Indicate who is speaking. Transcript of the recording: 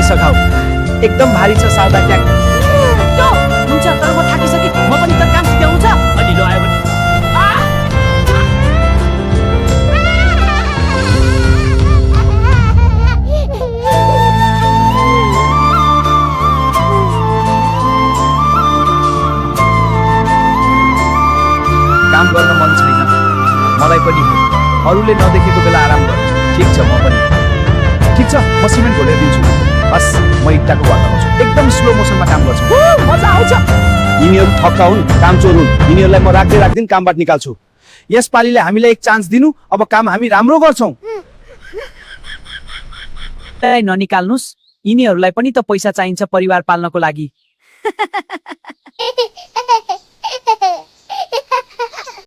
Speaker 1: सघाउ एकदम भारी छ साउदा ट्याग
Speaker 2: हुन्छ तर म थाकिसके म पनि त काम सिकाउँछ
Speaker 1: अनि लो आयो भने काम गर्न मन छैन मलाई पनि अरूले नदेखेको बेला आराम गर ठिक छ म पनि ठिक छ म सिमेन्ट घोलेर दिन्छु बस म इट्टाको वाल लगाउँछु एकदम स्लो मोसनमा काम गर्छु मजा आउँछ यिनीहरू थक्का हुन् काम चोर हुन् यिनीहरूलाई म राख्दै कामबाट निकाल्छु यस पालीले हामीलाई एक चान्स दिनु अब काम हामी राम्रो गर्छौं
Speaker 2: ननिकाल्नुस् यिनीहरूलाई पनि त पैसा चाहिन्छ परिवार पाल्नको लागि